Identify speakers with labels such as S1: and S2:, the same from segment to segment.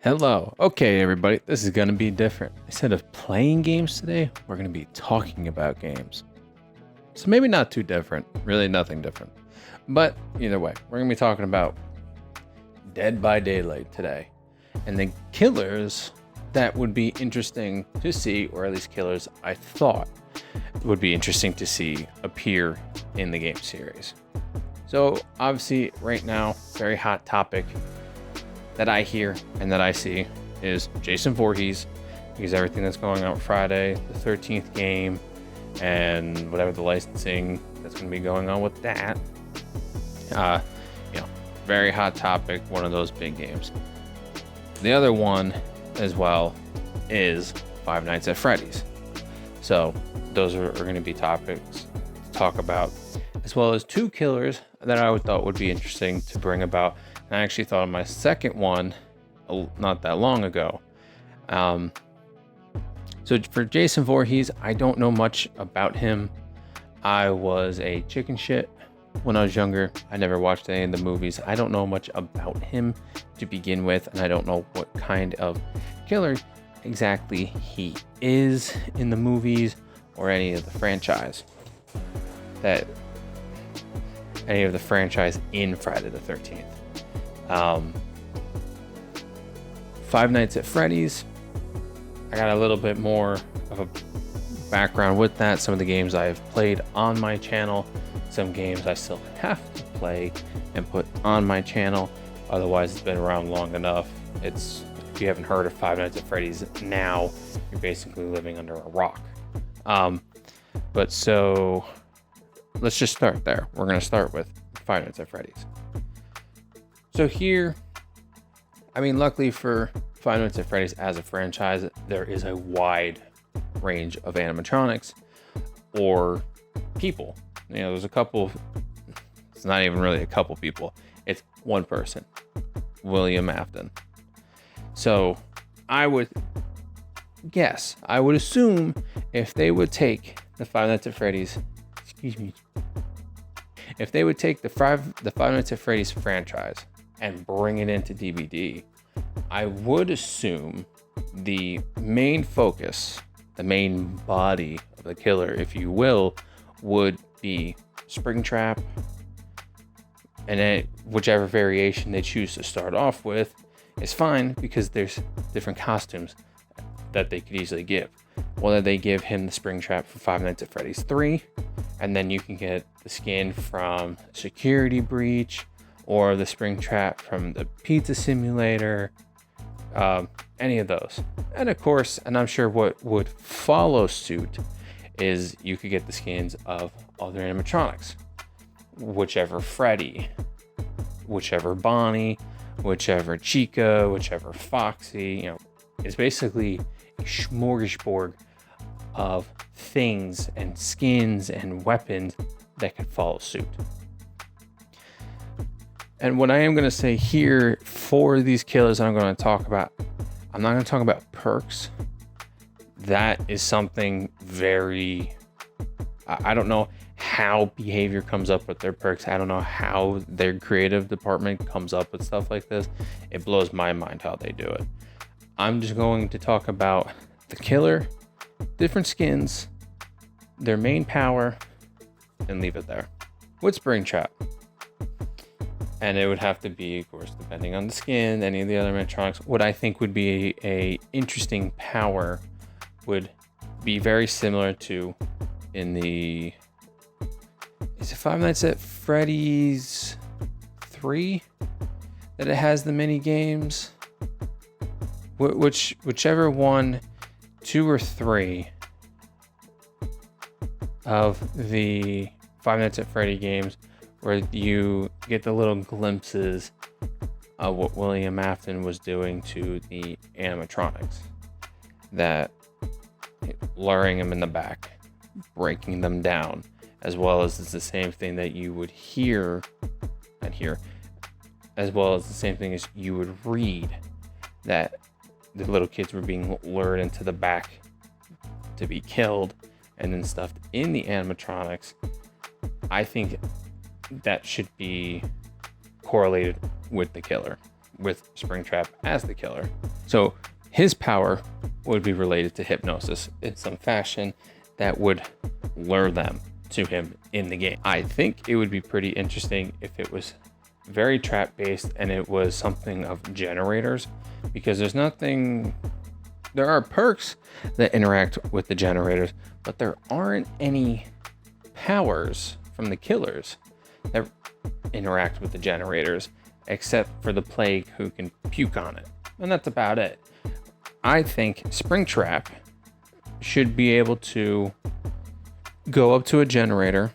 S1: Hello. Okay, everybody, this is going to be different. Instead of playing games today, we're going to be talking about games. So maybe not too different, really nothing different. But either way, we're going to be talking about Dead by Daylight today and the killers that would be interesting to see, or at least killers I thought would be interesting to see appear in the game series. So obviously right now, very hot topic that I hear and that I see is Jason Voorhees, because everything that's going on Friday, the 13th game, and whatever the licensing that's going to be going on with that. Very hot topic, one of those big games. The other one as well is Five Nights at Freddy's. So those are going to be topics to talk about, as well as two killers that I thought would be interesting to bring about. And I actually thought of my second one not that long ago. So for Jason Voorhees, I don't know much about him. I was a chicken shit when I was younger. I never watched any of the movies. I don't know much about him to begin with, and I don't know what kind of killer exactly he is in the movies or any of the franchise in Friday the 13th. Five Nights at Freddy's, I got a little bit more of a background with that. Some of the games I've played on my channel, some games I still have to play and put on my channel. Otherwise, it's been around long enough. If you haven't heard of Five Nights at Freddy's now, you're basically living under a rock. But so let's just start there. We're going to start with Five Nights at Freddy's. So here, luckily for Five Nights at Freddy's as a franchise, there is a wide range of animatronics or people. There's a couple, it's not even really a couple people, it's one person, William Afton. So I would assume if they would take the Five Nights at Freddy's, if they would take the Five Nights at Freddy's franchise and bring it into DVD, I would assume the main focus, the main body of the killer, if you will, would be Springtrap, and whichever variation they choose to start off with is fine, because there's different costumes that they could easily give. Whether they give him the Springtrap for Five Nights at Freddy's 3, and then you can get the skin from Security Breach, or the Springtrap from the Pizza Simulator, any of those. And of course, and I'm sure what would follow suit is you could get the skins of other animatronics, whichever Freddy, whichever Bonnie, whichever Chica, whichever Foxy. It's basically a smorgasbord of things and skins and weapons that could follow suit. And what I am going to say here for these killers I'm not going to talk about perks. That is something I don't know how behavior comes up with their perks. I don't know how their creative department comes up with stuff like this. It blows my mind how they do it. I'm just going to talk about the killer, different skins, their main power, and leave it there. With Springtrap, and it would have to be, of course, depending on the skin, any of the other animatronics, what I think would be a interesting power would be very similar to is it Five Nights at Freddy's 3 that it has the mini games? Whichever one, 2 or 3 of the Five Nights at Freddy games, where you get the little glimpses of what William Afton was doing to the animatronics, that luring them in the back, breaking them down, as well as it's the same thing that you would hear, as well as the same thing as you would read, that the little kids were being lured into the back to be killed and then stuffed in the animatronics. I think that should be correlated with the killer. with Springtrap as the killer. So his power would be related to hypnosis in some fashion that would lure them to him in the game. I think it would be pretty interesting if it was very trap based and it was something of generators, because there are perks that interact with the generators, but there aren't any powers from the killers that interact with the generators, except for the plague, who can puke on it. And that's about it. I think Springtrap should be able to go up to a generator,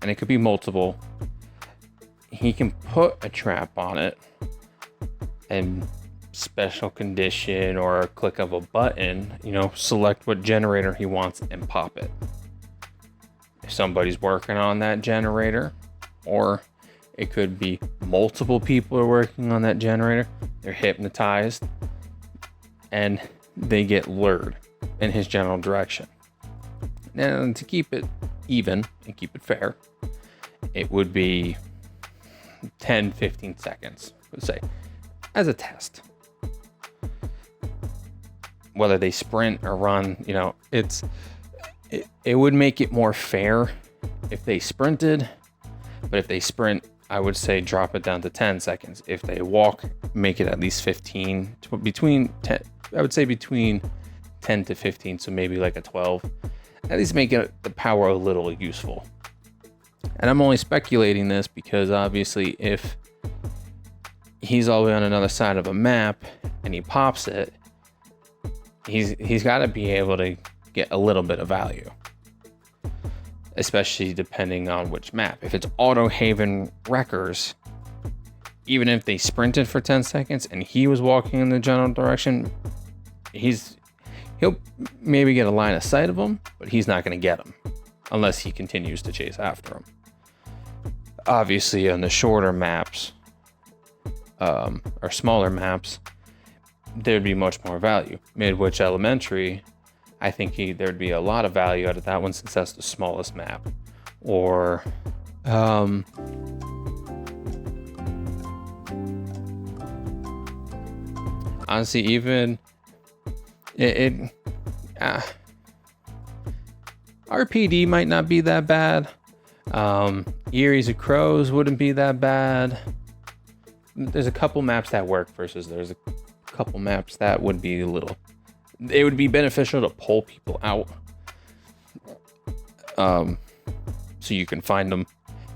S1: and it could be multiple. He can put a trap on it and special condition or a click of a button, select what generator he wants and pop it. If somebody's working on that generator, or it could be multiple people are working on that generator, they're hypnotized and they get lured in his general direction. And to keep it even and keep it fair, it would be 10-15 seconds, let's say, as a test. Whether they sprint or run, it would make it more fair if they sprinted. But if they sprint, I would say drop it down to 10 seconds. If they walk, make it at least 15, between 10, I would say between 10 to 15, so maybe like a 12. At least make the power a little useful. And I'm only speculating this because obviously if he's all the way on another side of a map and he pops it, he's got to be able to get a little bit of value, especially depending on which map. If it's Autohaven Wreckers, even if they sprinted for 10 seconds and he was walking in the general direction, he'll maybe get a line of sight of him, but he's not going to get him unless he continues to chase after him. Obviously, on the shorter maps, or smaller maps, there'd be much more value. Midwich Elementary, I think there'd be a lot of value out of that one since that's the smallest map. Or honestly, even RPD might not be that bad. Eerie's of Crows wouldn't be that bad. There's a couple maps that work versus there's a couple maps that would be it would be beneficial to pull people out, so you can find them,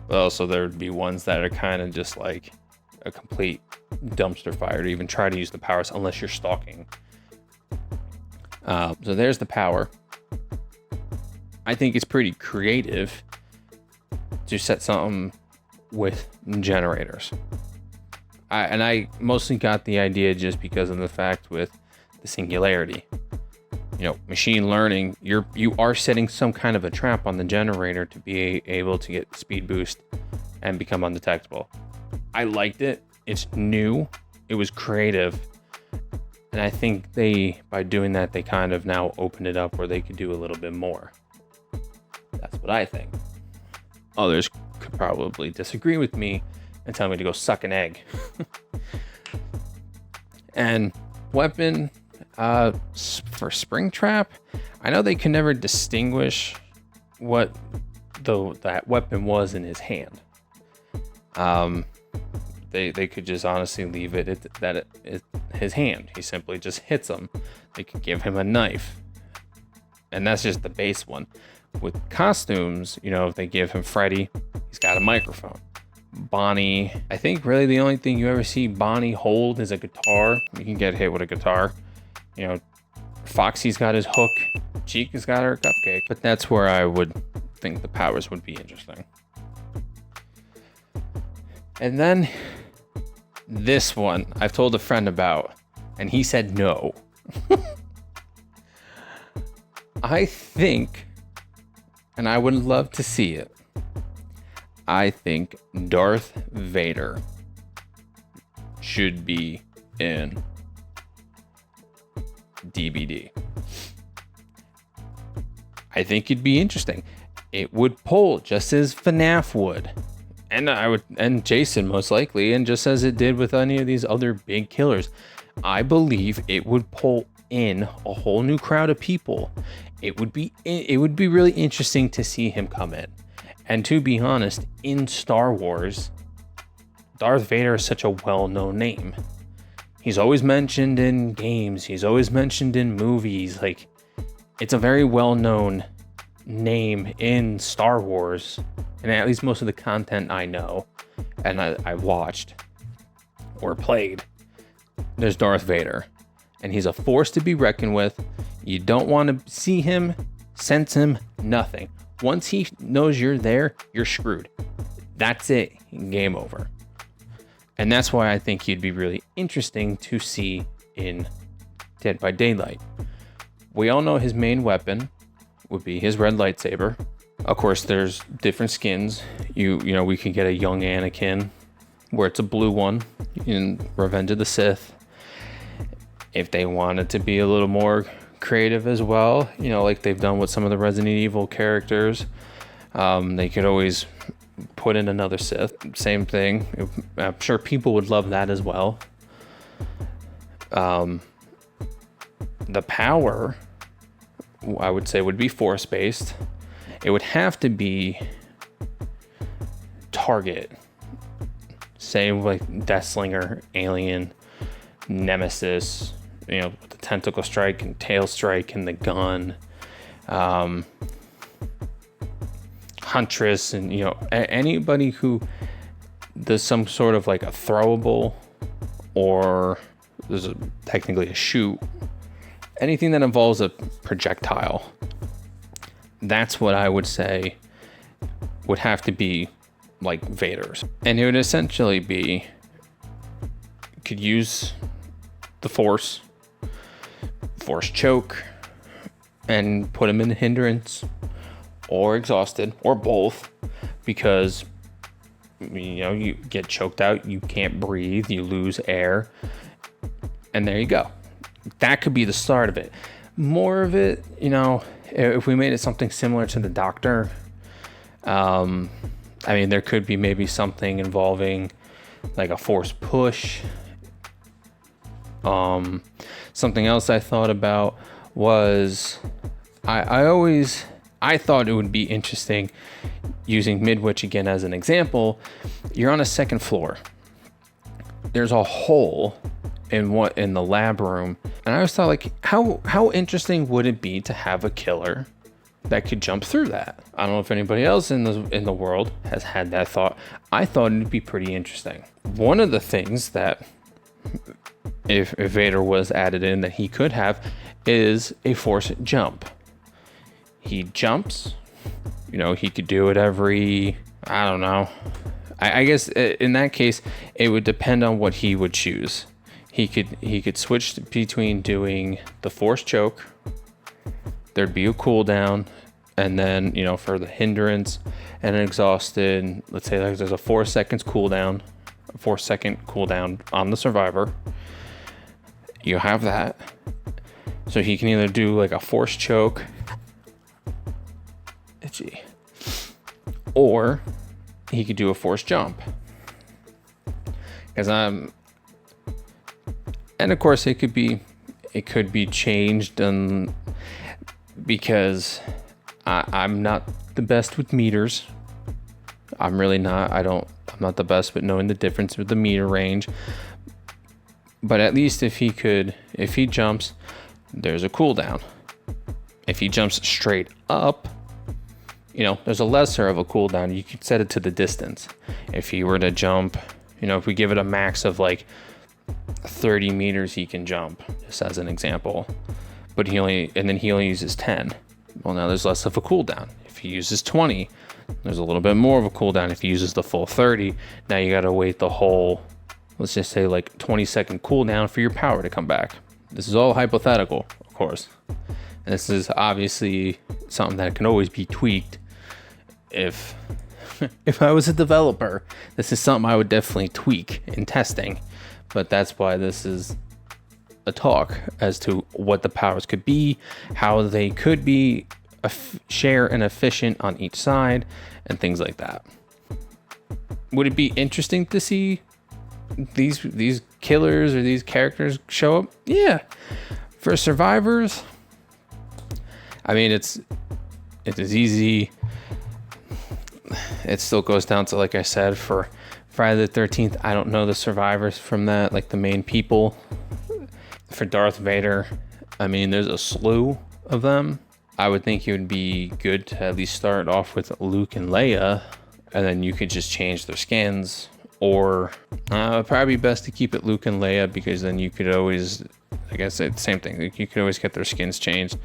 S1: but also there would be ones that are kind of just like a complete dumpster fire to even try to use the powers unless you're stalking. So there's the power. I think it's pretty creative to set something with generators. I mostly got the idea just because of the fact with the singularity. Machine learning, you are setting some kind of a trap on the generator to be able to get speed boost and become undetectable. I liked it. It's new. It was creative. And I think by doing that, they kind of now opened it up where they could do a little bit more. That's what I think. Others could probably disagree with me and tell me to go suck an egg. And weapon, for Springtrap, I know they can never distinguish what that weapon was in his hand. They could just honestly leave it at his hand. He simply just hits them. They could give him a knife, and that's just the base one. With costumes, if they give him Freddy, he's got a microphone. Bonnie, I think really the only thing you ever see Bonnie hold is a guitar. You can get hit with a guitar. Foxy's got his hook. Chica's got her cupcake. But that's where I would think the powers would be interesting. And then this one I've told a friend about, and he said no. I think, and I would love to see it, I think Darth Vader should be in DBD. I think it'd be interesting. It would pull just as FNAF would. and Jason most likely, and just as it did with any of these other big killers, I believe it would pull in a whole new crowd of people. It would be really interesting to see him come in. And to be honest, in Star Wars, Darth Vader is such a well-known name. He's always mentioned in games, he's always mentioned in movies. Like, it's a very well-known name in Star Wars, and at least most of the content I know and I watched or played, there's Darth Vader, and he's a force to be reckoned with. You don't want to see him, sense him, nothing. Once he knows you're there, you're screwed. That's it. Game over. And that's why I think he'd be really interesting to see in Dead by Daylight. We all know his main weapon would be his red lightsaber. Of course, there's different skins. You know, we could get a young Anakin where it's a blue one in Revenge of the Sith. If they wanted to be a little more creative as well, you know, like they've done with some of the Resident Evil characters, they could always put in another Sith. Same thing. I'm sure people would love that as well. The power, I would say, would be force-based. It would have to be target. Same like Deathslinger, Alien, Nemesis, you know, the tentacle strike and tail strike and the gun. Huntress, and, you know, anybody who does some sort of like a throwable, or there's technically a shoot, anything that involves a projectile. That's what I would say would have to be like Vader's. And it would essentially be, could use the force choke, and put him in hindrance or exhausted or both, because, you know, you get choked out, you can't breathe, you lose air, and there you go. That could be the start of it. More of it, you know, if we made it something similar to the Doctor, I mean, there could be maybe something involving like a force push. Something else I thought about was I thought it would be interesting, using Midwich again as an example. You're on a second floor. There's a hole in the lab room, and I always thought, like, how interesting would it be to have a killer that could jump through that? I don't know if anybody else in the world has had that thought. I thought it'd be pretty interesting. One of the things that, if Vader was added in, that he could have is a force jump. He jumps, you know, he could do it every, I don't know. I guess in that case, it would depend on what he would choose. He could switch between doing the force choke. There'd be a cooldown, and then, you know, for the hindrance and an exhausted, let's say there's a 4 seconds cooldown, a 4-second cooldown on the survivor. You have that. So he can either do like a force choke, or he could do a force jump. And of course it could be changed, because I'm not the best with meters. I'm really not. I'm not the best with knowing the difference with the meter range. But at least if he jumps, there's a cooldown. If he jumps straight up, you know, there's a lesser of a cooldown. You could set it to the distance. If he were to jump, you know, if we give it a max of like 30 meters, he can jump, just as an example. But he only uses 10. Well, now there's less of a cooldown. If he uses 20, there's a little bit more of a cooldown. If he uses the full 30, now you got to wait the whole, let's just say, like 20-second cooldown for your power to come back. This is all hypothetical, of course. And this is obviously something that can always be tweaked. If I was a developer, this is something I would definitely tweak in testing. But that's why this is a talk as to what the powers could be, how they could be share and efficient on each side, and things like that. Would it be interesting to see these killers or these characters show up? Yeah. For survivors, I mean, it's as easy. It still goes down to, like I said, for Friday the 13th, I don't know the survivors from that, like the main people. For Darth Vader, I mean, there's a slew of them. I would think it would be good to at least start off with Luke and Leia, and then you could just change their skins. Or it'd probably be best to keep it Luke and Leia, because then you could always, I guess it's the same thing. Like, you could always get their skins changed.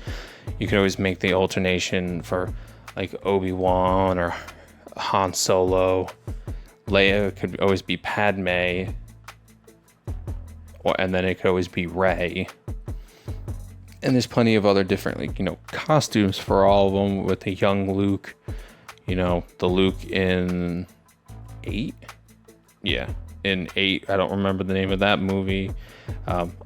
S1: You could always make the alternation for like Obi-Wan or Han Solo. Leia could always be Padme, and then it could always be Rey. And there's plenty of other different, like, costumes for all of them, with the young Luke, the Luke in 8. Yeah, in 8. I don't remember the name of that movie.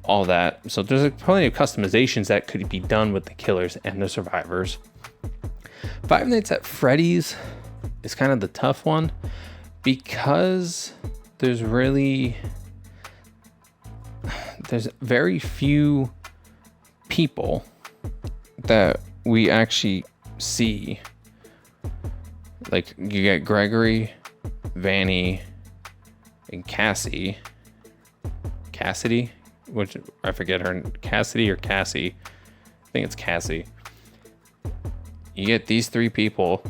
S1: All that. So there's plenty of customizations that could be done with the killers and the survivors. Five Nights at Freddy's is kind of the tough one, because there's very few people that we actually see. Like, you get Gregory, Vanny, and Cassidy, which I forget her, Cassidy or Cassie. I think it's Cassie. You get these 3 people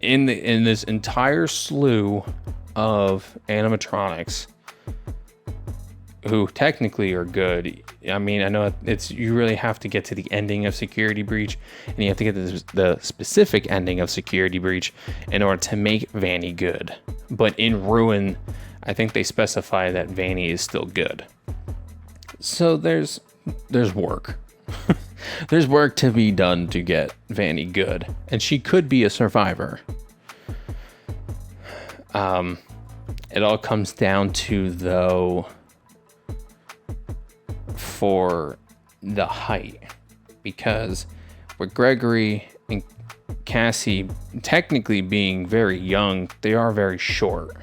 S1: in this entire slew of animatronics who technically are good. I mean, I know you really have to get to the ending of Security Breach, and you have to get to the specific ending of Security Breach in order to make Vanny good. But in Ruin, I think they specify that Vanny is still good. So there's work. There's work to be done to get Vanny good, and she could be a survivor. It all comes down to, though, for the height, because with Gregory and Cassie technically being very young, they are very short.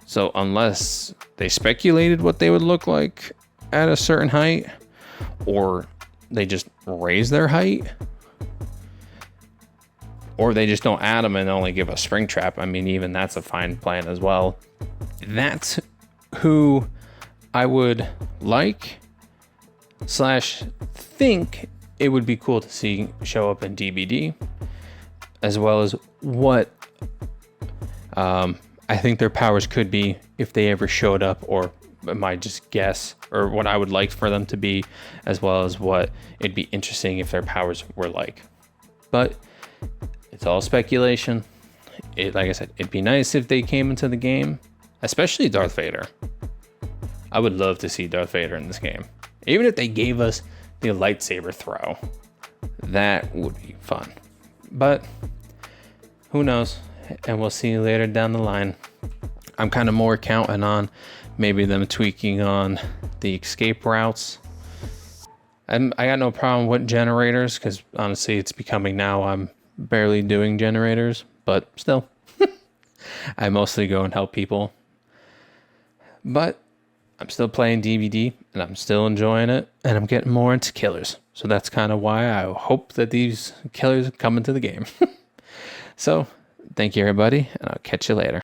S1: So unless they speculated what they would look like at a certain height, or they just raise their height, or they just don't add them and only give a Springtrap, I mean, even that's a fine plan as well. That's who I would like / think it would be cool to see show up in DBD, as well as what I think their powers could be if they ever showed up, or my just guess, or what I would like for them to be, as well as what it'd be interesting if their powers were like. But it's all speculation. Like I said, it'd be nice if they came into the game, especially Darth Vader. I would love to see Darth Vader in this game. Even if they gave us the lightsaber throw, that would be fun. But who knows? And we'll see you later down the line. I'm kind of more counting on maybe them tweaking on the escape routes. I got no problem with generators, because honestly, it's becoming now I'm barely doing generators, but still, I mostly go and help people. But I'm still playing DBD, and I'm still enjoying it, and I'm getting more into killers. So that's kind of why I hope that these killers come into the game. So thank you, everybody, and I'll catch you later.